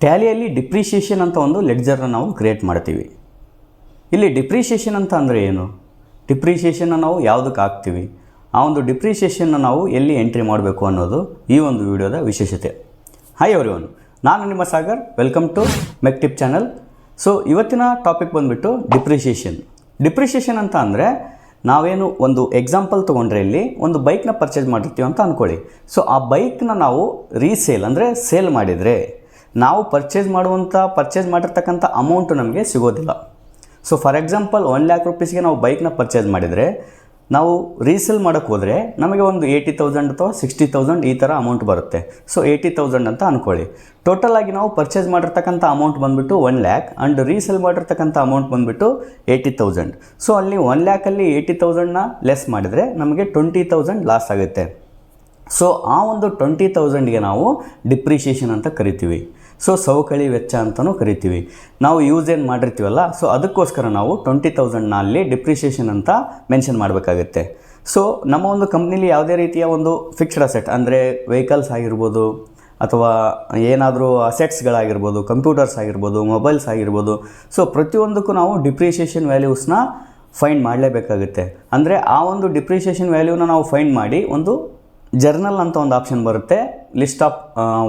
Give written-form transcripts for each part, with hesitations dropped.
ಟ್ಯಾಲಿಯಲ್ಲಿ depreciation ಅಂತ ಒಂದು ಲೆಡ್ಜರ್ನ ನಾವು ಕ್ರಿಯೇಟ್ ಮಾಡ್ತೀವಿ. ಇಲ್ಲಿ ಡಿಪ್ರಿಷಿಯೇಷನ್ ಅಂತ ಅಂದರೆ ಏನು, ಡಿಪ್ರಿಷಿಯೇಷನ್ನ ನಾವು ಯಾವುದಕ್ಕೆ ಹಾಕ್ತೀವಿ, ಆ ಒಂದು ಡಿಪ್ರಿಷಿಯೇಷನ್ನ ನಾವು ಎಲ್ಲಿ ಎಂಟ್ರಿ ಮಾಡಬೇಕು ಅನ್ನೋದು ಈ ಒಂದು ವಿಡಿಯೋದ ವಿಶೇಷತೆ. ಹಾಯ್ ಎವ್ರಿವನ್, ನಾನು ನಿಮ್ಮ Sagar, welcome to mec tip channel. So ಇವತ್ತಿನ ಟಾಪಿಕ್ ಬಂದುಬಿಟ್ಟು ಡಿಪ್ರಿಷಿಯೇಷನ್ ಅಂತ ಅಂದರೆ ನಾವೇನು ಒಂದು ಎಕ್ಸಾಂಪಲ್ ತೊಗೊಂಡ್ರೆ ಇಲ್ಲಿ ಒಂದು ಬೈಕ್ನ ಪರ್ಚೇಸ್ ಮಾಡಿರ್ತೀವಿ ಅಂತ ಅಂದ್ಕೊಳ್ಳಿ. ಸೊ ಆ ಬೈಕ್ನ ನಾವು ರೀಸೇಲ್ ಅಂದರೆ ಸೇಲ್ ಮಾಡಿದರೆ ನಾವು ಪರ್ಚೇಸ್ ಮಾಡಿರ್ತಕ್ಕಂಥ ಅಮೌಂಟು ನಮಗೆ ಸಿಗೋದಿಲ್ಲ. ಸೊ ಫಾರ್ ಎಕ್ಸಾಂಪಲ್ 1 lakh rupeesಗೆ ನಾವು ಬೈಕ್ನ ಪರ್ಚೇಸ್ ಮಾಡಿದರೆ ನಾವು ರೀಸೇಲ್ ಮಾಡೋಕ್ಕೆ ಹೋದರೆ ನಮಗೆ ಒಂದು 80,000 ಅಥವಾ 60,000 ಈ ಥರ ಅಮೌಂಟ್ ಬರುತ್ತೆ. ಸೊ 80,000 ಅಂತ ಅಂದ್ಕೊಳ್ಳಿ. ಟೋಟಲ್ ಆಗಿ ನಾವು ಪರ್ಚೇಸ್ ಮಾಡಿರ್ತಕ್ಕಂಥ ಅಮೌಂಟ್ ಬಂದುಬಿಟ್ಟು 1 lakh ಆ್ಯಂಡ್ ರೀಸೇಲ್ ಮಾಡಿರ್ತಕ್ಕಂಥ ಅಮೌಂಟ್ ಬಂದುಬಿಟ್ಟು 80,000. ಸೊ ಅಲ್ಲಿ 1 lakhಲ್ಲಿ 80,000ನ ಲೆಸ್ ಮಾಡಿದರೆ ನಮಗೆ 20,000 ಲಾಸ್ ಆಗುತ್ತೆ. ಸೊ ಆ ಒಂದು 20,000ಗೆ ನಾವು ಡಿಪ್ರಿಷಿಯೇಷನ್ ಅಂತ ಕರಿತೀವಿ. ಸೊ ಸವಕಳಿ ವೆಚ್ಚ ಅಂತಲೂ ಕರಿತೀವಿ. ನಾವು ಯೂಸ್ ಏನು ಮಾಡಿರ್ತೀವಲ್ಲ, ಸೊ ಅದಕ್ಕೋಸ್ಕರ ನಾವು 20,000ನ ಅಲ್ಲಿ ಡಿಪ್ರಿಷಿಯೇಷನ್ ಅಂತ ಮೆನ್ಷನ್ ಮಾಡಬೇಕಾಗುತ್ತೆ. ಸೊ ನಮ್ಮ ಒಂದು ಕಂಪ್ನಿಲಿ ಯಾವುದೇ ರೀತಿಯ ಒಂದು ಫಿಕ್ಸ್ಡ್ ಅಸೆಟ್ ಅಂದರೆ ವೆಹಿಕಲ್ಸ್ ಆಗಿರ್ಬೋದು ಅಥವಾ ಏನಾದರೂ ಅಸೆಟ್ಸ್ಗಳಾಗಿರ್ಬೋದು, ಕಂಪ್ಯೂಟರ್ಸ್ ಆಗಿರ್ಬೋದು, ಮೊಬೈಲ್ಸ್ ಆಗಿರ್ಬೋದು, ಸೊ ಪ್ರತಿಯೊಂದಕ್ಕೂ ನಾವು ಡಿಪ್ರಿಷಿಯೇಷನ್ ವ್ಯಾಲ್ಯೂಸ್ನ ಫೈಂಡ್ ಮಾಡಲೇಬೇಕಾಗುತ್ತೆ. ಅಂದರೆ ಆ ಒಂದು ಡಿಪ್ರಿಷಿಯೇಷನ್ ವ್ಯಾಲ್ಯೂನ ನಾವು ಫೈಂಡ್ ಮಾಡಿ ಒಂದು ಜರ್ನಲ್ ಅಂತ ಒಂದು ಆಪ್ಷನ್ ಬರುತ್ತೆ ಲಿಸ್ಟ್ ಆಫ್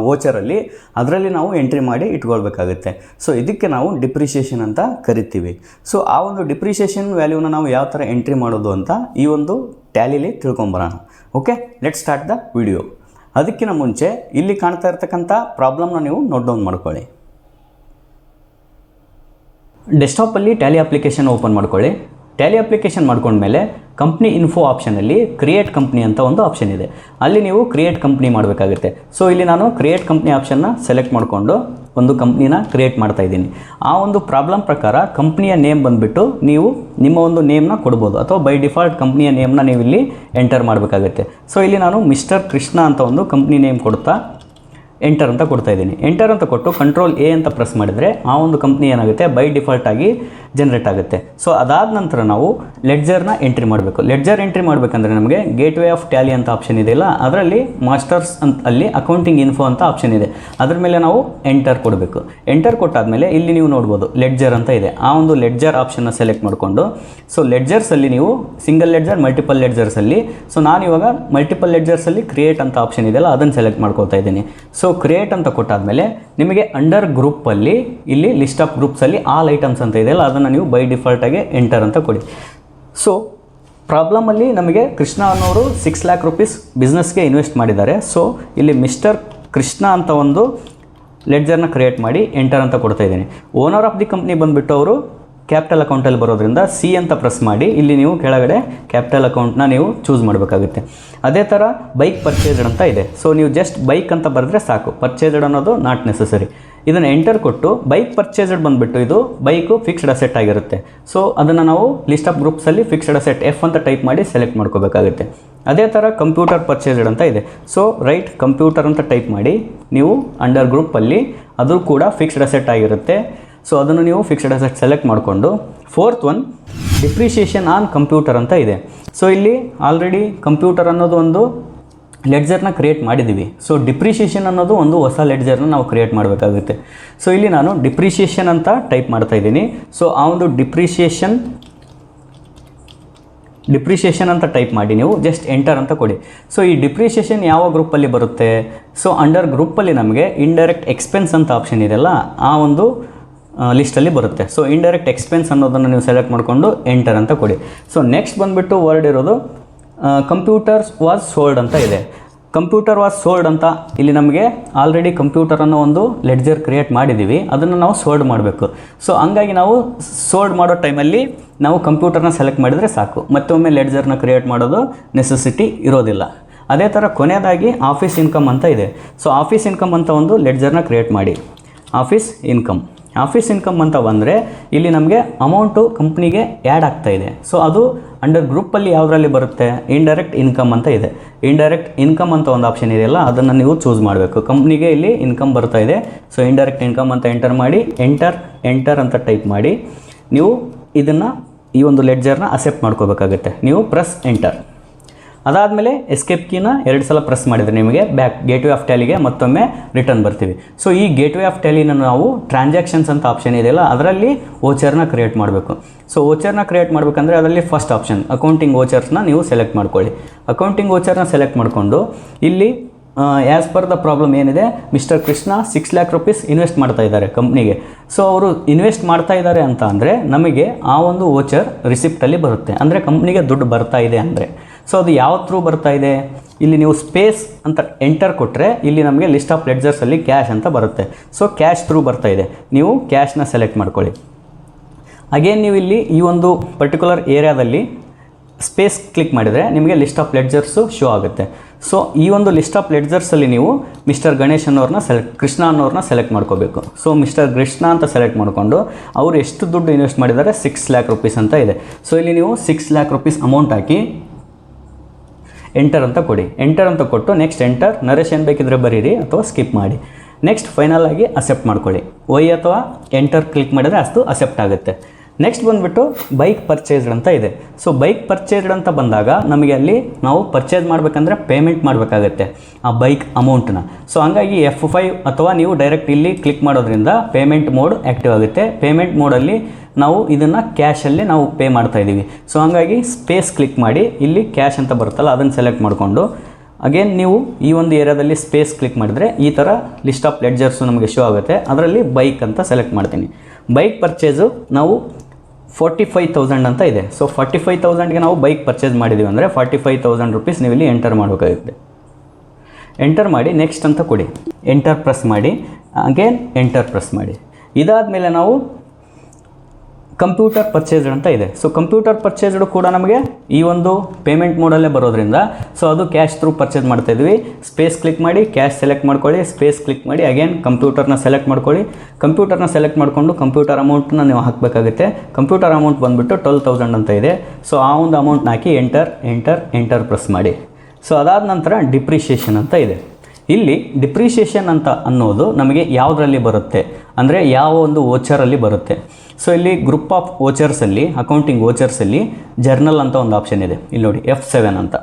ವೋಚರಲ್ಲಿ, ಅದರಲ್ಲಿ ನಾವು ಎಂಟ್ರಿ ಮಾಡಿ ಇಟ್ಕೊಳ್ಬೇಕಾಗುತ್ತೆ. ಸೊ ಇದಕ್ಕೆ ನಾವು ಡಿಪ್ರಿಷಿಯೇಷನ್ ಅಂತ ಕರಿತೀವಿ. ಸೊ ಆ ಒಂದು ಡಿಪ್ರಿಷಿಯೇಷನ್ ವ್ಯಾಲ್ಯೂನ ನಾವು ಯಾವ ಥರ ಎಂಟ್ರಿ ಮಾಡೋದು ಅಂತ ಈ ಒಂದು ಟ್ಯಾಲಿಲಿ ತಿಳ್ಕೊಂಬರೋಣ. Okay, let start the video. ಅದಕ್ಕಿಂತ ಮುಂಚೆ ಇಲ್ಲಿ ಕಾಣ್ತಾ ಇರ್ತಕ್ಕಂಥ ಪ್ರಾಬ್ಲಮ್ನ ನೀವು ನೋಟ್ ಡೌನ್ ಮಾಡ್ಕೊಳ್ಳಿ. ಡೆಸ್ಕ್ಟಾಪಲ್ಲಿ ಟ್ಯಾಲಿ ಅಪ್ಲಿಕೇಶನ್ ಓಪನ್ ಮಾಡ್ಕೊಳ್ಳಿ. ಟ್ಯಾಲಿ ಅಪ್ಲಿಕೇಶನ್ ಮಾಡ್ಕೊಂಡ್ಮೇಲೆ ಕಂಪ್ನಿ ಇನ್ಫೋ ಆಪ್ಷನಲ್ಲಿ ಕ್ರಿಯೇಟ್ ಕಂಪ್ನಿ ಅಂತ ಒಂದು ಆಪ್ಷನ್ ಇದೆ, ಅಲ್ಲಿ ನೀವು ಕ್ರಿಯೇಟ್ ಕಂಪ್ನಿ ಮಾಡಬೇಕಾಗುತ್ತೆ. ಸೊ ಇಲ್ಲಿ ನಾನು ಕ್ರಿಯೇಟ್ ಕಂಪ್ನಿ ಆಪ್ಷನ್ನ ಸೆಲೆಕ್ಟ್ ಮಾಡಿಕೊಂಡು ಒಂದು ಕಂಪ್ನಿನ ಕ್ರಿಯೇಟ್ ಮಾಡ್ತಾ ಇದ್ದೀನಿ. ಆ ಒಂದು ಪ್ರಾಬ್ಲಮ್ ಪ್ರಕಾರ ಕಂಪ್ನಿಯ ನೇಮ್ ಬಂದುಬಿಟ್ಟು ನೀವು ನಿಮ್ಮ ಒಂದು ನೇಮ್ನ ಕೊಡ್ಬೋದು ಅಥವಾ ಬೈ ಡಿಫಾಲ್ಟ್ ಕಂಪ್ನಿಯ ನೇಮ್ನ ನೀವು ಇಲ್ಲಿ ಎಂಟರ್ ಮಾಡಬೇಕಾಗುತ್ತೆ. ಸೊ ಇಲ್ಲಿ ನಾನು ಮಿಸ್ಟರ್ ಕೃಷ್ಣ ಅಂತ ಒಂದು ಕಂಪ್ನಿ ನೇಮ್ ಕೊಡ್ತಾ ಎಂಟರ್ ಅಂತ ಕೊಡ್ತಾ ಇದ್ದೀನಿ. ಎಂಟರ್ ಅಂತ ಕೊಟ್ಟು ಕಂಟ್ರೋಲ್ ಎ ಅಂತ ಪ್ರೆಸ್ ಮಾಡಿದರೆ ಆ ಒಂದು ಕಂಪ್ನಿ ಏನಾಗುತ್ತೆ ಬೈ ಡಿಫಾಲ್ಟ್ ಆಗಿ ಜನರೇಟ್ ಆಗುತ್ತೆ. ಸೊ ಅದಾದ ನಂತರ ನಾವು ಲೆಡ್ಜರ್ನ ಎಂಟ್ರಿ ಮಾಡಬೇಕು. ಲೆಡ್ಜರ್ ಎಂಟ್ರಿ ಮಾಡಬೇಕಂದ್ರೆ ನಮಗೆ ಗೇಟ್ವೇ ಆಫ್ ಟ್ಯಾಲಿ ಅಂತ ಆಪ್ಷನ್ ಇದೆಯಲ್ಲ, ಅದರಲ್ಲಿ ಮಾಸ್ಟರ್ಸ್ ಅಂತ ಅಲ್ಲಿ ಅಕೌಂಟಿಂಗ್ ಇನ್ಫೋ ಅಂತ ಆಪ್ಷನ್ ಇದೆ, ಅದ್ರ ಮೇಲೆ ನಾವು ಎಂಟರ್ ಕೊಡಬೇಕು. ಎಂಟರ್ ಕೊಟ್ಟಾದಮೇಲೆ ಇಲ್ಲಿ ನೀವು ನೋಡ್ಬೋದು ಲೆಡ್ಜರ್ ಅಂತ ಇದೆ, ಆ ಒಂದು ಲೆಡ್ಜರ್ ಆಪ್ಷನ್ನ ಸೆಲೆಕ್ಟ್ ಮಾಡಿಕೊಂಡು ಸೊ ಲೆಡ್ಜರ್ಸಲ್ಲಿ ನೀವು ಸಿಂಗಲ್ ಲೆಡ್ಜರ್ ಮಲ್ಟಿಪಲ್ ಲೆಡ್ಜರ್ಸಲ್ಲಿ, ಸೊ ನಾನು ಇವಾಗ ಮಲ್ಟಿಪಲ್ ಲೆಡ್ಜರ್ಸಲ್ಲಿ ಕ್ರಿಯೇಟ್ ಅಂತ ಆಪ್ಷನ್ ಇದೆಯಲ್ಲ ಅದನ್ನು ಸೆಲೆಕ್ಟ್ ಮಾಡ್ಕೊಳ್ತಾ ಇದ್ದೀನಿ. ಸೊ ಕ್ರಿಯೇಟ್ ಅಂತ ಕೊಟ್ಟಾದಮೇಲೆ ನಿಮಗೆ ಅಂಡರ್ ಗ್ರೂಪಲ್ಲಿ ಇಲ್ಲಿ ಲಿಸ್ಟ್ ಆಫ್ ಗ್ರೂಪ್ಸಲ್ಲಿ ಆಲ್ ಐಟಮ್ಸ್ ಅಂತ ಇದೆಯಲ್ಲ ಅದನ್ನು ನೀವು ಬೈ ಡಿಫಾಲ್ಟಾಗಿ ಎಂಟರ್ ಅಂತ ಕೊಡಿ. ಸೊ ಪ್ರಾಬ್ಲಮಲ್ಲಿ ನಮಗೆ ಕೃಷ್ಣ ಅನ್ನೋರು 6 lakh rupees ಬಿಸ್ನೆಸ್ಗೆ ಇನ್ವೆಸ್ಟ್ ಮಾಡಿದ್ದಾರೆ. ಸೊ ಇಲ್ಲಿ ಮಿಸ್ಟರ್ ಕೃಷ್ಣ ಅಂತ ಒಂದು ಲೆಡ್ಜರ್ನ ಕ್ರಿಯೇಟ್ ಮಾಡಿ ಎಂಟರ್ ಅಂತ ಕೊಡ್ತಾ ಇದ್ದೀನಿ. ಓನರ್ ಆಫ್ ದಿ ಕಂಪ್ನಿ ಬಂದುಬಿಟ್ಟು ಅವರು ಕ್ಯಾಪಿಟಲ್ ಅಕೌಂಟಲ್ಲಿ ಬರೋದ್ರಿಂದ ಸಿ ಅಂತ ಪ್ರೆಸ್ ಮಾಡಿ ಇಲ್ಲಿ ನೀವು ಕೆಳಗಡೆ ಕ್ಯಾಪಿಟಲ್ ಅಕೌಂಟ್ನ ನೀವು ಚೂಸ್ ಮಾಡಬೇಕಾಗುತ್ತೆ. ಅದೇ ಥರ ಬೈಕ್ ಪರ್ಚೇಸ್ಡ್ ಅಂತ ಇದೆ, ಸೊ ನೀವು ಜಸ್ಟ್ ಬೈಕ್ ಅಂತ ಬರೆದ್ರೆ ಸಾಕು, ಪರ್ಚೇಸ್ಡ್ ಅನ್ನೋದು ನಾಟ್ ನೆಸಸರಿ. ಇದನ್ನು ಎಂಟರ್ ಕೊಟ್ಟು ಬೈಕ್ ಪರ್ಚೇಸ್ಡ್ ಬಂದುಬಿಟ್ಟು ಇದು ಬೈಕು ಫಿಕ್ಸ್ಡ್ ಅಸೆಟ್ ಆಗಿರುತ್ತೆ. ಸೊ ಅದನ್ನು ನಾವು ಲಿಸ್ಟ್ ಆಫ್ ಗ್ರೂಪ್ಸಲ್ಲಿ ಫಿಕ್ಸ್ಡ್ ಅಸೆಟ್ ಎಫ್ ಅಂತ ಟೈಪ್ ಮಾಡಿ ಸೆಲೆಕ್ಟ್ ಮಾಡ್ಕೋಬೇಕಾಗುತ್ತೆ. ಅದೇ ಥರ ಕಂಪ್ಯೂಟರ್ ಪರ್ಚೇಸ್ಡ್ ಅಂತ ಇದೆ, ಸೊ ರೈಟ್ ಕಂಪ್ಯೂಟರ್ ಅಂತ ಟೈಪ್ ಮಾಡಿ ನೀವು ಅಂಡರ್ ಗ್ರೂಪಲ್ಲಿ ಅದು ಕೂಡ ಫಿಕ್ಸ್ಡ್ ಅಸೆಟ್ ಆಗಿರುತ್ತೆ. ಸೊ ಅದನ್ನು ನೀವು ಫಿಕ್ಸ್ಡ್ ಅಸೆಟ್ ಸೆಲೆಕ್ಟ್ ಮಾಡಿಕೊಂಡು fourth one depreciation on computer ಅಂತ ಇದೆ. ಸೊ ಇಲ್ಲಿ ಆಲ್ರೆಡಿ ಕಂಪ್ಯೂಟರ್ ಅನ್ನೋದು ಒಂದು ಲೆಡ್ಜರ್ನ ಕ್ರಿಯೇಟ್ ಮಾಡಿದ್ದೀವಿ. ಸೊ ಡಿಪ್ರಿಷಿಯೇಷನ್ ಅನ್ನೋದು ಒಂದು ಹೊಸ ಲೆಡ್ಜರ್ನ ನಾವು ಕ್ರಿಯೇಟ್ ಮಾಡಬೇಕಾಗುತ್ತೆ. ಸೊ ಇಲ್ಲಿ ನಾನು ಡಿಪ್ರಿಷಿಯೇಷನ್ ಅಂತ ಟೈಪ್ ಮಾಡ್ತಾ ಇದ್ದೀನಿ. ಸೊ ಆ ಒಂದು ಡಿಪ್ರಿಷಿಯೇಷನ್ ಅಂತ ಟೈಪ್ ಮಾಡಿ ನೀವು ಜಸ್ಟ್ ಎಂಟರ್ ಅಂತ ಕೊಡಿ. ಸೊ ಈ ಡಿಪ್ರಿಷಿಯೇಷನ್ ಯಾವ ಗ್ರೂಪಲ್ಲಿ ಬರುತ್ತೆ, ಸೊ ಅಂಡರ್ ಗ್ರೂಪಲ್ಲಿ ನಮಗೆ ಇಂಡೈರೆಕ್ಟ್ ಎಕ್ಸ್ಪೆನ್ಸ್ ಅಂತ ಆಪ್ಷನ್ ಇದೆಯಲ್ಲ ಆ ಒಂದು ಲಿಸ್ಟಲ್ಲಿ ಬರುತ್ತೆ. ಸೊ ಇಂಡೈರೆಕ್ಟ್ ಎಕ್ಸ್ಪೆನ್ಸ್ ಅನ್ನೋದನ್ನು ನೀವು ಸೆಲೆಕ್ಟ್ ಮಾಡಿಕೊಂಡು ಎಂಟರ್ ಅಂತ ಕೊಡಿ. ಸೊ ನೆಕ್ಸ್ಟ್ ಬಂದುಬಿಟ್ಟು ವರ್ಡ್ ಇರೋದು ಕಂಪ್ಯೂಟರ್ಸ್ ವಾಸ್ ಸೋಲ್ಡ್ ಅಂತ ಇದೆ. ಕಂಪ್ಯೂಟರ್ ವಾಸ್ ಸೋಲ್ಡ್ ಅಂತ ಇಲ್ಲಿ ನಮಗೆ ಆಲ್ರೆಡಿ ಕಂಪ್ಯೂಟರ್ ಅನ್ನೋ ಒಂದು ಲೆಡ್ಜರ್ ಕ್ರಿಯೇಟ್ ಮಾಡಿದ್ದೀವಿ, ಅದನ್ನು ನಾವು ಸೋಲ್ಡ್ ಮಾಡಬೇಕು. ಸೊ ಹಂಗಾಗಿ ನಾವು ಸೋಲ್ಡ್ ಮಾಡೋ ಟೈಮಲ್ಲಿ ನಾವು ಕಂಪ್ಯೂಟರ್ನ ಸೆಲೆಕ್ಟ್ ಮಾಡಿದರೆ ಸಾಕು, ಮತ್ತೊಮ್ಮೆ ಲೆಡ್ಜರ್ನ ಕ್ರಿಯೇಟ್ ಮಾಡೋದು ನೆಸೆಸಿಟಿ ಇರೋದಿಲ್ಲ. ಅದೇ ಥರ ಕೊನೆಯದಾಗಿ ಆಫೀಸ್ ಇನ್ಕಮ್ ಅಂತ ಇದೆ. ಸೊ ಆಫೀಸ್ ಇನ್ಕಮ್ ಅಂತ ಒಂದು ಲೆಡ್ಜರ್ನ ಕ್ರಿಯೇಟ್ ಮಾಡಿ. ಆಫೀಸ್ ಇನ್ಕಮ್ ಅಂತ ಬಂದರೆ ಇಲ್ಲಿ ನಮಗೆ ಅಮೌಂಟು ಕಂಪ್ನಿಗೆ ಆ್ಯಡ್ ಆಗ್ತಾ ಇದೆ. ಸೊ ಅದು ಅಂಡರ್ ಗ್ರೂಪಲ್ಲಿ ಯಾವುದರಲ್ಲಿ ಬರುತ್ತೆ, ಇಂಡೈರೆಕ್ಟ್ ಇನ್ಕಮ್ ಅಂತ ಇದೆ. ಇಂಡೈರೆಕ್ಟ್ ಇನ್ಕಮ್ ಅಂತ ಒಂದು ಆಪ್ಷನ್ ಇದೆಯಲ್ಲ ಅದನ್ನು ನೀವು ಚೂಸ್ ಮಾಡಬೇಕು. ಕಂಪ್ನಿಗೆ ಇಲ್ಲಿ ಇನ್ಕಮ್ ಬರ್ತಾ ಇದೆ, ಸೊ ಇಂಡೈರೆಕ್ಟ್ ಇನ್ಕಮ್ ಅಂತ ಎಂಟರ್ ಮಾಡಿ ಎಂಟರ್ ಅಂತ ಟೈಪ್ ಮಾಡಿ ನೀವು ಇದನ್ನು ಈ ಒಂದು ಲೆಡ್ಜರ್ನ ಅಕ್ಸೆಪ್ಟ್ ಮಾಡ್ಕೋಬೇಕಾಗುತ್ತೆ. ನೀವು ಪ್ರೆಸ್ ಎಂಟರ್. ಅದಾದಮೇಲೆ ಎಸ್ಕೇಪ್ ಕೀನ 2 ಸಲ ಪ್ರೆಸ್ ಮಾಡಿದರೆ ನಿಮಗೆ ಬ್ಯಾಕ್ ಗೇಟ್ವೇ ಆಫ್ ಟ್ಯಾಲಿಗೆ ಮತ್ತೊಮ್ಮೆ ರಿಟರ್ನ್ ಬರ್ತೀವಿ. ಸೊ ಈ ಗೇಟ್ವೇ ಆಫ್ ಟ್ಯಾಲಿನ ನಾವು ಟ್ರಾನ್ಸಾಕ್ಷನ್ಸ್ ಅಂತ ಆಪ್ಷನ್ ಇದೆಯಲ್ಲ ಅದರಲ್ಲಿ ಓಚರ್ನ ಕ್ರಿಯೇಟ್ ಮಾಡಬೇಕು. ಸೊ ಓಚರ್ನ ಕ್ರಿಯೇಟ್ ಮಾಡಬೇಕಂದ್ರೆ ಅದರಲ್ಲಿ ಫಸ್ಟ್ ಆಪ್ಷನ್ ಅಕೌಂಟಿಂಗ್ ಓಚರ್ಸ್ನ ನೀವು ಸೆಲೆಕ್ಟ್ ಮಾಡ್ಕೊಳ್ಳಿ. ಅಕೌಂಟಿಂಗ್ ಓಚರ್ನ ಸೆಲೆಕ್ಟ್ ಮಾಡಿಕೊಂಡು ಇಲ್ಲಿ ಆ್ಯಸ್ ಪರ್ ದ ಪ್ರಾಬ್ಲಮ್ ಏನಿದೆ, mister Krishna 6 lac rupees invest ಮಾಡ್ತಾ ಇದ್ದಾರೆ ಕಂಪ್ನಿಗೆ. ಸೊ ಅವರು ಇನ್ವೆಸ್ಟ್ ಮಾಡ್ತಾ ಇದ್ದಾರೆ ಅಂತ ಅಂದರೆ ನಮಗೆ ಆ ಒಂದು ಓಚರ್ ರಿಸಿಪ್ಟಲ್ಲಿ ಬರುತ್ತೆ, ಅಂದರೆ ಕಂಪ್ನಿಗೆ ದುಡ್ಡು ಬರ್ತಾ ಇದೆ ಅಂದರೆ. ಸೊ ಅದು ಯಾವ ಥ್ರೂ ಬರ್ತಾ ಇದೆ, ಇಲ್ಲಿ ನೀವು ಸ್ಪೇಸ್ ಅಂತ ಎಂಟರ್ ಕೊಟ್ಟರೆ ಇಲ್ಲಿ ನಮಗೆ ಲಿಸ್ಟ್ ಆಫ್ ಲೆಡ್ಜರ್ಸಲ್ಲಿ ಕ್ಯಾಶ್ ಅಂತ ಬರುತ್ತೆ. ಸೊ ಕ್ಯಾಶ್ ಥ್ರೂ ಬರ್ತಾ ಇದೆ, ನೀವು ಕ್ಯಾಶ್ನ ಸೆಲೆಕ್ಟ್ ಮಾಡ್ಕೊಳ್ಳಿ. ಅಗೇನ್ ನೀವು ಇಲ್ಲಿ ಈ ಒಂದು ಪರ್ಟಿಕ್ಯುಲರ್ ಏರಿಯಾದಲ್ಲಿ ಸ್ಪೇಸ್ ಕ್ಲಿಕ್ ಮಾಡಿದರೆ ನಿಮಗೆ ಲಿಸ್ಟ್ ಆಫ್ ಲೆಡ್ಜರ್ಸು ಶೋ ಆಗುತ್ತೆ. ಸೊ ಈ ಒಂದು ಲಿಸ್ಟ್ ಆಫ್ ಲೆಡ್ಜರ್ಸಲ್ಲಿ ನೀವು ಮಿಸ್ಟರ್ ಗಣೇಶ್ ಅನ್ನೋರನ್ನ ಕೃಷ್ಣ ಅನ್ನೋರನ್ನ ಸೆಲೆಕ್ಟ್ ಮಾಡ್ಕೋಬೇಕು. ಸೊ ಮಿಸ್ಟರ್ ಕೃಷ್ಣ ಅಂತ ಸೆಲೆಕ್ಟ್ ಮಾಡಿಕೊಂಡು ಅವರು ಎಷ್ಟು ದುಡ್ಡು ಇನ್ವೆಸ್ಟ್ ಮಾಡಿದ್ದಾರೆ 6 ಲ್ಯಾಕ್ ರುಪೀಸ್ ಅಂತ ಇದೆ. ಸೊ ಇಲ್ಲಿ ನೀವು 6 ಲ್ಯಾಕ್ ರುಪೀಸ್ ಅಮೌಂಟ್ ಹಾಕಿ ಎಂಟರ್ ಅಂತ ಕೊಡಿ. ಎಂಟರ್ ಅಂತ ಕೊಟ್ಟು ನೆಕ್ಸ್ಟ್ ಎಂಟರ್, ನರೇಶನ್ ಬೇಕಿದ್ರೆ ಬರೀರಿ ಅಥವಾ ಸ್ಕಿಪ್ ಮಾಡಿ. ನೆಕ್ಸ್ಟ್ ಫೈನಲ್ ಆಗಿ ಅಕ್ಸೆಪ್ಟ್ ಮಾಡ್ಕೊಳ್ಳಿ. ವೈ ಅಥವಾ ಎಂಟರ್ ಕ್ಲಿಕ್ ಮಾಡಿದರೆ ಅಷ್ಟು ಅಕ್ಸೆಪ್ಟ್ ಆಗುತ್ತೆ. ನೆಕ್ಸ್ಟ್ ಬಂದುಬಿಟ್ಟು ಬೈಕ್ ಪರ್ಚೇಸ್ಡ್ ಅಂತ ಇದೆ. ಸೊ ಬೈಕ್ ಪರ್ಚೇಸ್ಡ್ ಅಂತ ಬಂದಾಗ ನಮಗೆ ಅಲ್ಲಿ ನಾವು ಪರ್ಚೇಸ್ ಮಾಡಬೇಕಂದ್ರೆ ಪೇಮೆಂಟ್ ಮಾಡಬೇಕಾಗತ್ತೆ ಆ ಬೈಕ್ ಅಮೌಂಟನ್ನ. ಸೊ ಹಂಗಾಗಿ F5 ಅಥವಾ ನೀವು ಡೈರೆಕ್ಟ್ ಇಲ್ಲಿ ಕ್ಲಿಕ್ ಮಾಡೋದ್ರಿಂದ ಪೇಮೆಂಟ್ ಮೋಡ್ ಆ್ಯಕ್ಟಿವ್ ಆಗುತ್ತೆ. ಪೇಮೆಂಟ್ ಮೋಡಲ್ಲಿ ನಾವು ಇದನ್ನು ಕ್ಯಾಶಲ್ಲಿ ನಾವು ಪೇ ಮಾಡ್ತಾ ಇದ್ದೀವಿ. ಸೊ ಹಂಗಾಗಿ ಸ್ಪೇಸ್ ಕ್ಲಿಕ್ ಮಾಡಿ ಇಲ್ಲಿ ಕ್ಯಾಶ್ ಅಂತ ಬರುತ್ತಲ್ಲ ಅದನ್ನು ಸೆಲೆಕ್ಟ್ ಮಾಡಿಕೊಂಡು ಅಗೇನ್ ನೀವು ಈ ಒಂದು ಏರಿಯಾದಲ್ಲಿ ಸ್ಪೇಸ್ ಕ್ಲಿಕ್ ಮಾಡಿದರೆ ಈ ಥರ ಲಿಸ್ಟ್ ಆಫ್ ಲೆಡ್ಜರ್ಸು ನಮಗೆ ಶೋ ಆಗುತ್ತೆ. ಅದರಲ್ಲಿ ಬೈಕ್ ಅಂತ ಸೆಲೆಕ್ಟ್ ಮಾಡ್ತೀನಿ. ಬೈಕ್ ಪರ್ಚೇಸು ನಾವು 45,000 ಅಂತ ಇದೆ. ಸೊ 45,000ಗೆ ನಾವು ಬೈಕ್ ಪರ್ಚೇಸ್ ಮಾಡಿದ್ದೀವಿ ಅಂದರೆ 45,000 ರುಪೀಸ್ ನೀವು ಇಲ್ಲಿ ಎಂಟರ್ ಮಾಡಬೇಕಾಗುತ್ತೆ. ಎಂಟರ್ ಮಾಡಿ ನೆಕ್ಸ್ಟ್ ಅಂತ ಕೊಡಿ. ಎಂಟರ್ ಪ್ರೆಸ್ ಮಾಡಿ, ಅಗೇನ್ ಎಂಟರ್ ಪ್ರೆಸ್ ಮಾಡಿ. ಇದಾದಮೇಲೆ ನಾವು ಕಂಪ್ಯೂಟರ್ ಪರ್ಚೇಸ್ಡ್ ಅಂತ ಇದೆ. ಸೊ ಕಂಪ್ಯೂಟರ್ ಪರ್ಚೇಸ್ಡ್ ಕೂಡ ನಮಗೆ ಈ ಒಂದು ಪೇಮೆಂಟ್ ಮೋಡಲ್ಲೇ ಬರೋದ್ರಿಂದ ಸೊ ಅದು ಕ್ಯಾಶ್ ಥ್ರೂ ಪರ್ಚೇಸ್ ಮಾಡ್ತಾಯಿದ್ವಿ. ಸ್ಪೇಸ್ ಕ್ಲಿಕ್ ಮಾಡಿ ಕ್ಯಾಶ್ ಸೆಲೆಕ್ಟ್ ಮಾಡ್ಕೊಳ್ಳಿ, ಸ್ಪೇಸ್ ಕ್ಲಿಕ್ ಮಾಡಿ ಅಗೇನ್ ಕಂಪ್ಯೂಟರ್ನ ಸೆಲೆಕ್ಟ್ ಮಾಡ್ಕೊಳ್ಳಿ. ಕಂಪ್ಯೂಟರ್ನ ಸೆಲೆಕ್ಟ್ ಮಾಡಿಕೊಂಡು ಕಂಪ್ಯೂಟರ್ ಅಮೌಂಟನ್ನ ನೀವು ಹಾಕಬೇಕಾಗುತ್ತೆ. ಕಂಪ್ಯೂಟರ್ ಅಮೌಂಟ್ ಬಂದುಬಿಟ್ಟು 12,000 ಅಂತ ಇದೆ. ಸೊ ಆ ಒಂದು ಅಮೌಂಟ್ನ ಹಾಕಿ ಎಂಟರ್ ಎಂಟರ್ ಎಂಟರ್ ಪ್ರೆಸ್ ಮಾಡಿ. ಸೊ ಅದಾದ ನಂತರ ಡಿಪ್ರಿಷಿಯೇಷನ್ ಅಂತ ಇದೆ. ಇಲ್ಲಿ ಡಿಪ್ರಿಷಿಯೇಷನ್ ಅಂತ ಅನ್ನೋದು ನಮಗೆ ಯಾವುದರಲ್ಲಿ ಬರುತ್ತೆ ಅಂದರೆ ಯಾವ ಒಂದು ಓಚರಲ್ಲಿ ಬರುತ್ತೆ. ಸೊ ಇಲ್ಲಿ ಗ್ರೂಪ್ ಆಫ್ ಓಚರ್ಸಲ್ಲಿ ಅಕೌಂಟಿಂಗ್ ಓಚರ್ಸಲ್ಲಿ ಜರ್ನಲ್ ಅಂತ ಒಂದು ಆಪ್ಷನ್ ಇದೆ. ಇಲ್ಲಿ ನೋಡಿ F7 ಅಂತ.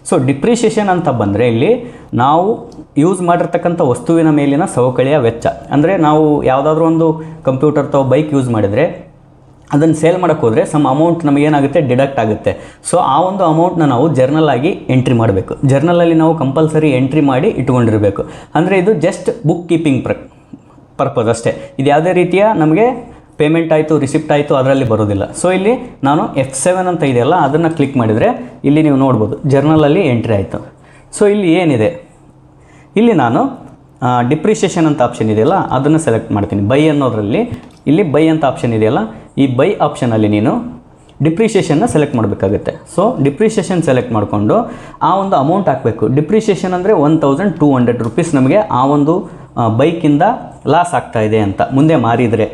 ಸೊ ಡಿಪ್ರಿಷಿಯೇಷನ್ ಅಂತ ಬಂದರೆ ಇಲ್ಲಿ ನಾವು ಯೂಸ್ ಮಾಡಿರ್ತಕ್ಕಂಥ ವಸ್ತುವಿನ ಮೇಲಿನ ಸವಕಳಿಯ ವೆಚ್ಚ, ಅಂದರೆ ನಾವು ಯಾವುದಾದ್ರೂ ಒಂದು ಕಂಪ್ಯೂಟರ್ ಅಥವಾ ಬೈಕ್ ಯೂಸ್ ಮಾಡಿದರೆ ಅದನ್ನು ಸೇಲ್ ಮಾಡೋಕ್ಕೆ ಹೋದರೆ ಸಮ್ ಅಮೌಂಟ್ ನಮಗೇನಾಗುತ್ತೆ ಡಿಡಕ್ಟ್ ಆಗುತ್ತೆ. ಸೊ ಆ ಒಂದು ಅಮೌಂಟ್ನ ನಾವು ಜರ್ನಲ್ ಆಗಿ ಎಂಟ್ರಿ ಮಾಡಬೇಕು. ಜರ್ನಲಲ್ಲಿ ನಾವು ಕಂಪಲ್ಸರಿ ಎಂಟ್ರಿ ಮಾಡಿ ಇಟ್ಕೊಂಡಿರಬೇಕು. ಅಂದರೆ ಇದು ಜಸ್ಟ್ ಬುಕ್ ಕೀಪಿಂಗ್ ಪರ್ಪಸ್ ಅಷ್ಟೇ. ಇದು ಯಾವುದೇ ರೀತಿಯ ನಮಗೆ ಪೇಮೆಂಟ್ ಆಯಿತು ರಿಸಿಪ್ಟ್ ಆಯಿತು ಅದರಲ್ಲಿ ಬರೋದಿಲ್ಲ. ಸೊ ಇಲ್ಲಿ ನಾನು F7 ಅಂತ ಇದೆಯಲ್ಲ ಅದನ್ನು ಕ್ಲಿಕ್ ಮಾಡಿದರೆ ಇಲ್ಲಿ ನೀವು ನೋಡ್ಬೋದು ಜರ್ನಲಲ್ಲಿ ಎಂಟ್ರಿ ಆಯಿತು. ಸೊ ಇಲ್ಲಿ ಏನಿದೆ, ಇಲ್ಲಿ ನಾನು ಡಿಪ್ರಿಷಿಯೇಷನ್ ಅಂತ ಆಪ್ಷನ್ ಇದೆಯಲ್ಲ ಅದನ್ನು ಸೆಲೆಕ್ಟ್ ಮಾಡ್ತೀನಿ. ಬೈ ಅನ್ನೋದರಲ್ಲಿ ಇಲ್ಲಿ ಬೈ ಅಂತ ಆಪ್ಷನ್ ಇದೆಯಲ್ಲ, ಈ ಬೈ ಆಪ್ಷನಲ್ಲಿ ನೀನು ಡಿಪ್ರಿಷಿಯೇಷನ್ನ ಸೆಲೆಕ್ಟ್ ಮಾಡಬೇಕಾಗುತ್ತೆ. ಸೊ ಡಿಪ್ರಿಷಿಯೇಷನ್ ಸೆಲೆಕ್ಟ್ ಮಾಡಿಕೊಂಡು ಆ ಒಂದು ಅಮೌಂಟ್ ಹಾಕಬೇಕು. ಡಿಪ್ರಿಷಿಯೇಷನ್ ಅಂದರೆ 1200 ರುಪೀಸ್ ನಮಗೆ ಆ ಒಂದು ಬೈಕಿಂದ ಲಾಸ್ ಆಗ್ತಾಯಿದೆ ಅಂತ ಮುಂದೆ ಮಾರಿದರೆ.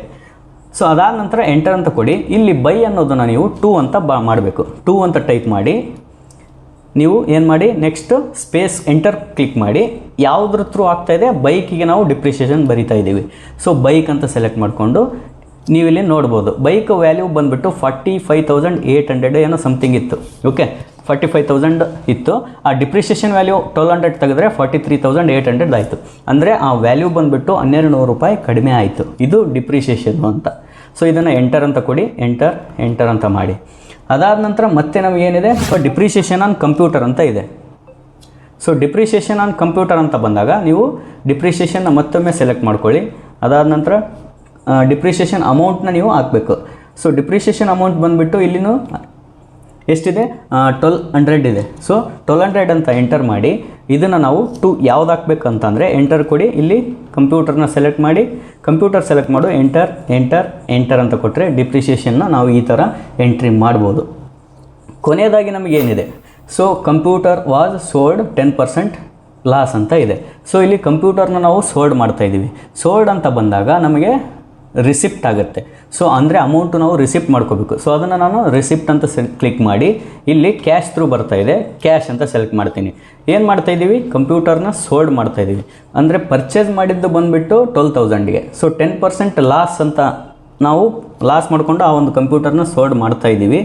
ಸೊ ಅದಾದ ನಂತರ ಎಂಟರ್ ಅಂತ ಕೊಡಿ. ಇಲ್ಲಿ ಬೈ ಅನ್ನೋದನ್ನು ನೀವು 2 ಅಂತ ಮಾಡಬೇಕು. 2 ಅಂತ ಟೈಪ್ ಮಾಡಿ ನೀವು ಏನು ಮಾಡಿ ನೆಕ್ಸ್ಟ್ ಸ್ಪೇಸ್ ಎಂಟರ್ ಕ್ಲಿಕ್ ಮಾಡಿ ಯಾವುದ್ರ ಥ್ರೂ ಆಗ್ತಾಯಿದೆ ಬೈಕಿಗೆ ನಾವು ಡಿಪ್ರಿಷಿಯೇಷನ್ ಬರಿತಾ ಇದ್ದೀವಿ. ಸೊ ಬೈಕ್ ಅಂತ ಸೆಲೆಕ್ಟ್ ಮಾಡಿಕೊಂಡು ನೀವಿಲ್ಲಿ ನೋಡ್ಬೋದು ಬೈಕ್ ವ್ಯಾಲ್ಯೂ ಬಂದುಬಿಟ್ಟು 45,800 ಏನೋ ಸಮಥಿಂಗ್ ಇತ್ತು. ಓಕೆ 45,000 ಇತ್ತು. ಆ ಡಿಪ್ರಿಷಿಯೇಷನ್ ವ್ಯಾಲ್ಯೂ 1200 ತೆಗೆದ್ರೆ 43,800 ಆಯಿತು. ಅಂದರೆ ಆ ವ್ಯಾಲ್ಯೂ ಬಂದುಬಿಟ್ಟು 1200 ರೂಪಾಯಿ ಕಡಿಮೆ ಆಯಿತು. ಇದು ಡಿಪ್ರಿಷಿಯೇಷನ್ ಅಂತ. ಸೊ ಇದನ್ನು ಎಂಟರ್ ಅಂತ ಕೊಡಿ, ಎಂಟರ್ ಎಂಟರ್ ಅಂತ ಮಾಡಿ. ಅದಾದ ನಂತರ ಮತ್ತೆ ನಮಗೇನಿದೆ, ಸೊ ಡಿಪ್ರಿಷಿಯೇಷನ್ ಆನ್ ಕಂಪ್ಯೂಟರ್ ಅಂತ ಇದೆ. ಸೊ ಡಿಪ್ರಿಷಿಯೇಷನ್ ಆನ್ ಕಂಪ್ಯೂಟರ್ ಅಂತ ಬಂದಾಗ ನೀವು ಡಿಪ್ರಿಷಿಯೇಷನ್ನ ಮತ್ತೊಮ್ಮೆ ಸೆಲೆಕ್ಟ್ ಮಾಡ್ಕೊಳ್ಳಿ. ಅದಾದ ನಂತರ ಡಿಪ್ರಿಷಿಯೇಷನ್ ಅಮೌಂಟ್ನ ನೀವು ಹಾಕಬೇಕು. ಸೊ ಡಿಪ್ರಿಷಿಯೇಷನ್ ಅಮೌಂಟ್ ಬಂದುಬಿಟ್ಟು ಇಲ್ಲಿನೂ ಎಷ್ಟಿದೆ, 1200 ಇದೆ. ಸೊ 1200 ಅಂತ ಎಂಟರ್ ಮಾಡಿ ಇದನ್ನು ನಾವು ಯಾವ್ದು ಹಾಕ್ಬೇಕಂತಂದರೆ ಎಂಟರ್ ಕೊಡಿ. ಇಲ್ಲಿ ಕಂಪ್ಯೂಟರ್ನ ಸೆಲೆಕ್ಟ್ ಮಾಡಿ, ಕಂಪ್ಯೂಟರ್ ಸೆಲೆಕ್ಟ್ ಮಾಡು, ಎಂಟರ್ ಎಂಟರ್ ಎಂಟರ್ ಅಂತ ಕೊಟ್ಟರೆ ಡಿಪ್ರಿಷಿಯೇಷನ್ನ ನಾವು ಈ ಥರ ಎಂಟ್ರಿ ಮಾಡ್ಬೋದು. ಕೊನೆಯದಾಗಿ ನಮಗೇನಿದೆ, so computer was sold 10% loss ಅಂತ ಇದೆ. ಸೊ ಇಲ್ಲಿ ಕಂಪ್ಯೂಟರ್ನ ನಾವು ಸೋಲ್ಡ್ ಮಾಡ್ತಾಯಿದ್ದೀವಿ. ಸೋಲ್ಡ್ ಅಂತ ಬಂದಾಗ ನಮಗೆ ರಿಸಿಪ್ಟ್ ಆಗುತ್ತೆ. ಸೊ ಅಂದರೆ ಅಮೌಂಟು ನಾವು ರಿಸಿಪ್ಟ್ ಮಾಡ್ಕೋಬೇಕು. ಸೊ ಅದನ್ನು ನಾನು ರಿಸಿಪ್ಟ್ ಅಂತ ಕ್ಲಿಕ್ ಮಾಡಿ ಇಲ್ಲಿ ಕ್ಯಾಶ್ ಥ್ರೂ ಬರ್ತಾಯಿದೆ, ಕ್ಯಾಶ್ ಅಂತ ಸೆಲೆಕ್ಟ್ ಮಾಡ್ತೀನಿ. ಏನು ಮಾಡ್ತಾಯಿದ್ದೀವಿ, ಕಂಪ್ಯೂಟರ್ನ ಸೋಲ್ಡ್ ಮಾಡ್ತಾಯಿದ್ದೀವಿ. ಅಂದರೆ ಪರ್ಚೇಸ್ ಮಾಡಿದ್ದು ಬಂದುಬಿಟ್ಟು 12,000ಗೆ. ಸೊ 10% ಲಾಸ್ ಅಂತ ನಾವು ಲಾಸ್ ಮಾಡಿಕೊಂಡು ಆ ಒಂದು ಕಂಪ್ಯೂಟರ್ನ ಸೋಲ್ಡ್ ಮಾಡ್ತಾಯಿದ್ದೀವಿ.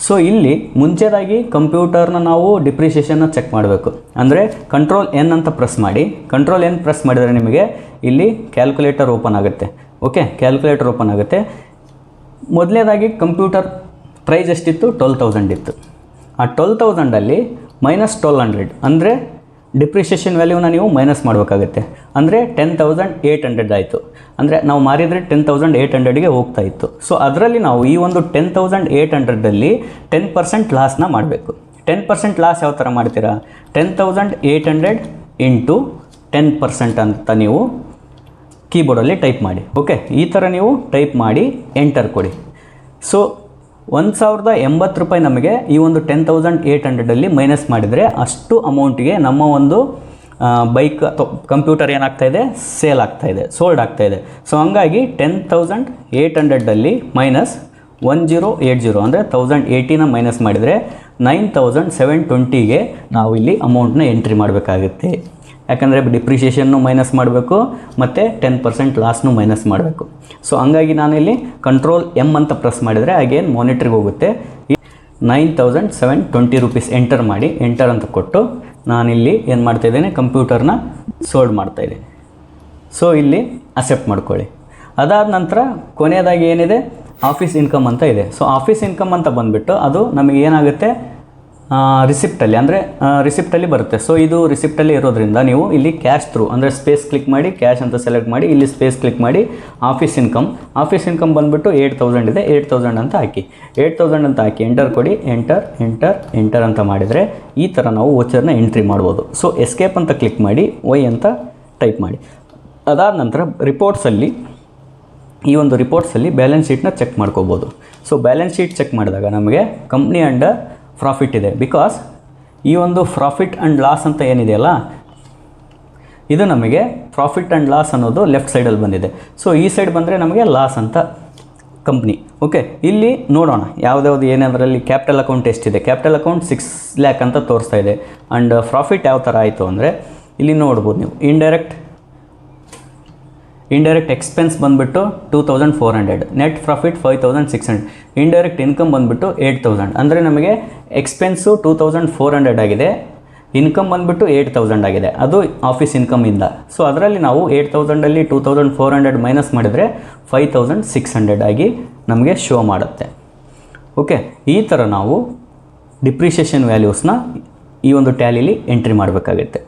ಸೊ ಇಲ್ಲಿ ಮುಂಚೆದಾಗಿ ಕಂಪ್ಯೂಟರ್ನ ನಾವು ಡಿಪ್ರಿಷಿಯೇಷನ್ನ ಚೆಕ್ ಮಾಡಬೇಕು. ಅಂದರೆ ಕಂಟ್ರೋಲ್ ಎನ್ ಅಂತ ಪ್ರೆಸ್ ಮಾಡಿ, ಕಂಟ್ರೋಲ್ ಎನ್ ಪ್ರೆಸ್ ಮಾಡಿದರೆ ನಿಮಗೆ ಇಲ್ಲಿ ಕ್ಯಾಲ್ಕುಲೇಟರ್ ಓಪನ್ ಆಗುತ್ತೆ. ಓಕೆ, ಕ್ಯಾಲ್ಕುಲೇಟರ್ ಓಪನ್ ಆಗುತ್ತೆ. ಮೊದಲನೇದಾಗಿ ಕಂಪ್ಯೂಟರ್ ಪ್ರೈಸ್ ಎಷ್ಟಿತ್ತು? 12,000 ಇತ್ತು. ಆ 12,000ಅಲ್ಲಿ -1200 ಅಂದರೆ ಡಿಪ್ರಿಷಿಯೇಷನ್ ವ್ಯಾಲ್ಯೂನ ನೀವು ಮೈನಸ್ ಮಾಡಬೇಕಾಗುತ್ತೆ. ಅಂದರೆ 10,800 ಆಯಿತು. ಅಂದರೆ ನಾವು ಮಾರಿದರೆ 10,800ಗೆ ಹೋಗ್ತಾ ಇತ್ತು. ಸೊ ಅದರಲ್ಲಿ ನಾವು ಈ ಒಂದು 10,800ದಲ್ಲಿ 10% ಲಾಸ್ನ ಮಾಡಬೇಕು. 10% ಲಾಸ್ ಯಾವ ಥರ ಮಾಡ್ತೀರಾ? 10,800 ಇಂಟು 10% ಅಂತ ನೀವು ಕೀಬೋರ್ಡಲ್ಲಿ ಟೈಪ್ ಮಾಡಿ. ಓಕೆ, ಈ ಥರ ನೀವು ಟೈಪ್ ಮಾಡಿ ಎಂಟರ್ ಕೊಡಿ. ಸೊ 1,080 ರೂಪಾಯಿ ನಮಗೆ ಈ ಒಂದು 10,800ಅಲ್ಲಿ ಮೈನಸ್ ಮಾಡಿದರೆ ಅಷ್ಟು ಅಮೌಂಟಿಗೆ ನಮ್ಮ ಒಂದು ಬೈಕ್ ಕಂಪ್ಯೂಟರ್ ಏನಾಗ್ತಾಯಿದೆ? ಸೇಲ್ ಆಗ್ತಾಯಿದೆ, ಸೋಲ್ಡ್ ಆಗ್ತಾಯಿದೆ. ಸೊ ಹಂಗಾಗಿ 10,800ಅಲ್ಲಿ ಮೈನಸ್ 1080 ಅಂದರೆ 1080ನ ಮೈನಸ್ ಮಾಡಿದರೆ 9,720ಗೆ ನಾವು ಇಲ್ಲಿ ಅಮೌಂಟ್ನ ಎಂಟ್ರಿ ಮಾಡಬೇಕಾಗುತ್ತೆ. ಯಾಕಂದರೆ ಡಿಪ್ರಿಷಿಯೇಷನ್ನು ಮೈನಸ್ ಮಾಡಬೇಕು ಮತ್ತು 10% ಲಾಸ್ನು ಮೈನಸ್ ಮಾಡಬೇಕು. ಸೊ ಹಂಗಾಗಿ ನಾನಿಲ್ಲಿ ಕಂಟ್ರೋಲ್ ಎಮ್ ಅಂತ ಪ್ರೆಸ್ ಮಾಡಿದರೆ ಅಗೇನ್ ಮಾನಿಟ್ರಿಗೆ ಹೋಗುತ್ತೆ. 9,720 ರೂಪೀಸ್ ಎಂಟರ್ ಮಾಡಿ, ಎಂಟರ್ ಅಂತ ಕೊಟ್ಟು ನಾನಿಲ್ಲಿ ಏನು ಮಾಡ್ತಾಯಿದ್ದೇನೆ? ಕಂಪ್ಯೂಟರ್ನ ಸೋಲ್ಡ್ ಮಾಡ್ತಾಯಿದ್ದೀನಿ. ಸೊ ಇಲ್ಲಿ ಅಕ್ಸೆಪ್ಟ್ ಮಾಡ್ಕೊಳ್ಳಿ. ಅದಾದ ನಂತರ ಕೊನೆಯದಾಗಿ ಏನಿದೆ? ಆಫೀಸ್ ಇನ್ಕಮ್ ಅಂತ ಇದೆ. ಸೊ ಆಫೀಸ್ ಇನ್ಕಮ್ ಅಂತ ಬಂದುಬಿಟ್ಟು ಅದು ನಮಗೆ ಏನಾಗುತ್ತೆ? ರಿಸಿಪ್ಟಲ್ಲಿ, ಅಂದರೆ ರಿಸಿಪ್ಟಲ್ಲಿ ಬರುತ್ತೆ. ಸೊ ಇದು ರಿಸಿಪ್ಟಲ್ಲಿ ಇರೋದ್ರಿಂದ ನೀವು ಇಲ್ಲಿ ಕ್ಯಾಶ್ ಥ್ರೂ ಅಂದರೆ ಸ್ಪೇಸ್ ಕ್ಲಿಕ್ ಮಾಡಿ, ಕ್ಯಾಶ್ ಅಂತ ಸೆಲೆಕ್ಟ್ ಮಾಡಿ, ಇಲ್ಲಿ ಸ್ಪೇಸ್ ಕ್ಲಿಕ್ ಮಾಡಿ, ಆಫೀಸ್ ಇನ್ಕಮ್ ಬಂದುಬಿಟ್ಟು 8,000 ಇದೆ, 8,000 ಅಂತ ಹಾಕಿ, 8,000 ಅಂತ ಹಾಕಿ ಎಂಟರ್ ಕೊಡಿ. ಎಂಟರ್ ಅಂತ ಮಾಡಿದರೆ ಈ ಥರ ನಾವು ವೋಚರ್ನ ಎಂಟ್ರಿ ಮಾಡ್ಬೋದು. ಸೊ ಎಸ್ಕೇಪ್ ಅಂತ ಕ್ಲಿಕ್ ಮಾಡಿ, ವೈ ಅಂತ ಟೈಪ್ ಮಾಡಿ. ಅದಾದ ನಂತರ ಈ ಒಂದು ರಿಪೋರ್ಟ್ಸಲ್ಲಿ ಬ್ಯಾಲೆನ್ಸ್ ಶೀಟ್ನ ಚೆಕ್ ಮಾಡ್ಕೋಬೋದು. ಸೊ ಬ್ಯಾಲೆನ್ಸ್ ಶೀಟ್ ಚೆಕ್ ಮಾಡಿದಾಗ ನಮಗೆ ಕಂಪ್ನಿ ಅಂಡರ್ ಪ್ರಾಫಿಟ್ ಇದೆ. ಬಿಕಾಸ್ ಈ ಒಂದು ಪ್ರಾಫಿಟ್ ಆ್ಯಂಡ್ ಲಾಸ್ ಅಂತ ಏನಿದೆಯಲ್ಲ, ಇದು ನಮಗೆ ಪ್ರಾಫಿಟ್ ಆ್ಯಂಡ್ ಲಾಸ್ ಅನ್ನೋದು ಲೆಫ್ಟ್ ಸೈಡಲ್ಲಿ ಬಂದಿದೆ. ಸೊ ಈ ಸೈಡ್ ಬಂದರೆ ನಮಗೆ ಲಾಸ್ ಅಂತ ಕಂಪ್ನಿ. ಓಕೆ, ಇಲ್ಲಿ ನೋಡೋಣ ಯಾವುದ್ಯಾವುದು ಏನಾದರಲ್ಲಿ ಕ್ಯಾಪಿಟಲ್ ಅಕೌಂಟ್ ಎಷ್ಟಿದೆ. ಕ್ಯಾಪಿಟಲ್ ಅಕೌಂಟ್ 6 lakh ಅಂತ ತೋರಿಸ್ತಾ ಇದೆ. ಆ್ಯಂಡ್ ಪ್ರಾಫಿಟ್ ಯಾವ ಥರ ಆಯಿತು ಅಂದರೆ ಇಲ್ಲಿ ನೋಡ್ಬೋದು ನೀವು. ಇಂಡೈರೆಕ್ಟ್ ಎಕ್ಸ್ಪೆನ್ಸ್ ಬಂದುಬಿಟ್ಟು 2,400, ನೆಟ್ ಪ್ರಾಫಿಟ್ 5,600, ಇಂಡೈರೆಕ್ಟ್ ಇನ್ಕಮ್ ಬಂದುಬಿಟ್ಟು 8,000. ಅಂದರೆ ನಮಗೆ ಎಕ್ಸ್ಪೆನ್ಸು 2,400 ಆಗಿದೆ, ಇನ್ಕಮ್ ಬಂದುಬಿಟ್ಟು 8,000 ಆಗಿದೆ. ಅದು ಆಫೀಸ್ ಇನ್ಕಮಿಂದ. ಸೊ ಅದರಲ್ಲಿ ನಾವು 8,000ಅಲ್ಲಿ 2,400 ಮೈನಸ್ ಮಾಡಿದರೆ 5,600 ಆಗಿ ನಮಗೆ ಶೋ ಮಾಡುತ್ತೆ. ಓಕೆ, ಈ ಥರ ನಾವು ಡಿಪ್ರಿಷಿಯೇಷನ್ ವ್ಯಾಲ್ಯೂಸ್ನ ಈ ಒಂದು ಟ್ಯಾಲಿಲಿ ಎಂಟ್ರಿ ಮಾಡಬೇಕಾಗುತ್ತೆ.